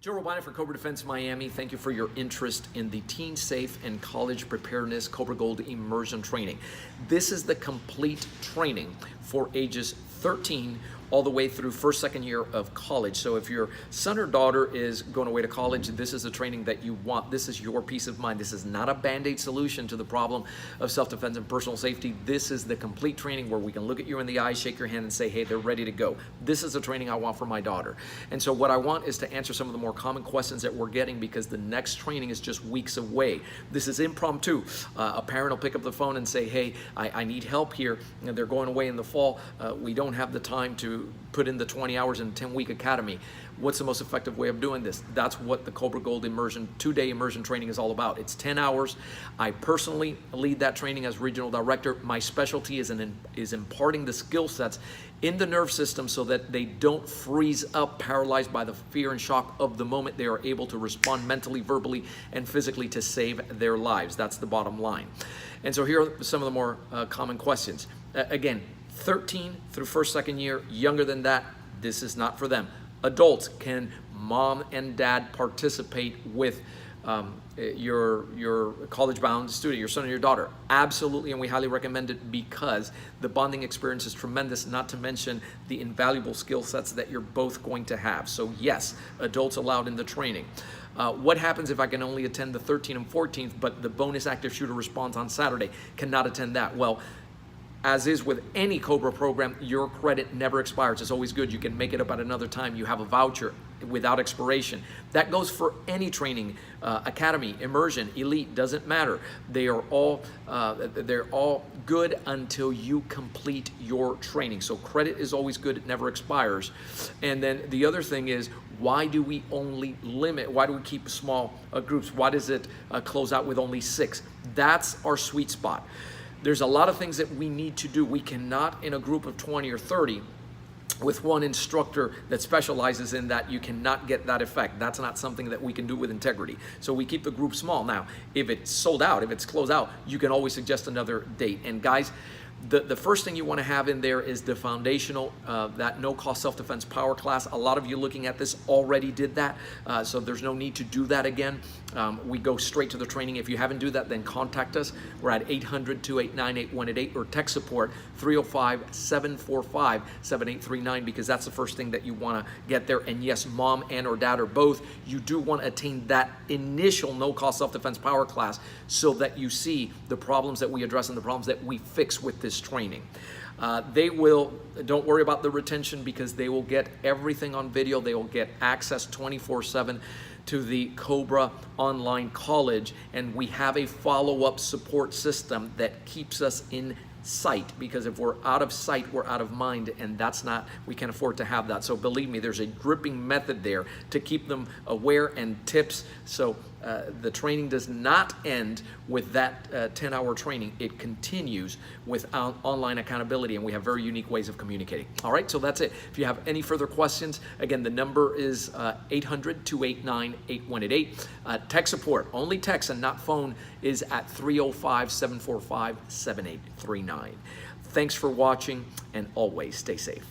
Joe Robina for COBRA Defense Miami. Thank you for your interest in the Teen Safe and College Preparedness COBRA Gold Immersion Training. This is the complete training for ages 13 all the way through first, second year of college. So if your son or daughter is going away to college, this is the training that you want. This is your peace of mind. This is not a Band-Aid solution to the problem of self-defense and personal safety. This is the complete training where we can look at you in the eye, shake your hand, and say, hey, they're ready to go. This is the training I want for my daughter. And so what I want is to answer some of the more common questions that we're getting, because the next training is just weeks away. This is impromptu. A parent will pick up the phone and say, hey, I need help here. And they're going away in the fall. We don't have the time to put in the 20 hours in a 10-week academy. What's the most effective way of doing this? That's what the COBRA Gold Immersion, 2-day immersion training is all about. It's 10 hours. I personally lead that training as regional director. My specialty is imparting the skill sets in the nerve system so that they don't freeze up, paralyzed by the fear and shock of the moment. They are able to respond mentally, verbally, and physically to save their lives. That's the bottom line. And so here are some of the more common questions. Again, 13 through first, second year. Younger than that, this is not for them. Adults, can mom and dad participate with your college-bound student, your son or your daughter? Absolutely, and we highly recommend it, because the bonding experience is tremendous, not to mention the invaluable skill sets that you're both going to have. So yes, adults allowed in the training. What happens if I can only attend the 13th and 14th, but the bonus active shooter response on Saturday cannot attend that? Well, as is with any COBRA program, your credit never expires. It's always good. You can make it up at another time. You have a voucher without expiration. That goes for any training, academy, immersion, elite, doesn't matter. They are all good until you complete your training. So credit is always good. It never expires. And then the other thing is, why do we only limit? Why do we keep small groups? Why does it close out with only 6? That's our sweet spot. There's a lot of things that we need to do. We cannot, in a group of 20 or 30, with one instructor that specializes in that, you cannot get that effect. That's not something that we can do with integrity. So we keep the group small. Now, if it's sold out, if it's closed out, you can always suggest another date. And guys, the first thing you want to have in there is the foundational, that no-cost self-defense power class. A lot of you looking at this already did that, so there's no need to do that again. We go straight to the training. If you haven't do that, then contact us. We're at 800-289-8188 or tech support 305-745-7839, because that's the first thing that you want to get there. And yes, mom and or dad or both, you do want to attain that initial no-cost self-defense power class so that you see the problems that we address and the problems that we fix with this training. Don't worry about the retention, because they will get everything on video. They will get access 24/7 to the COBRA online college, and we have a follow-up support system that keeps us in sight, because if we're out of sight, we're out of mind, and that's not, we can't afford to have that. So believe me, there's a gripping method there to keep them aware, and tips. So the training does not end with that 10-hour training. It continues with online accountability, and we have very unique ways of communicating. All right, so that's it. If you have any further questions, again, the number is 800-289-8188. Tech support, only text and not phone, is at 305-745-7839. Thanks for watching, and always stay safe.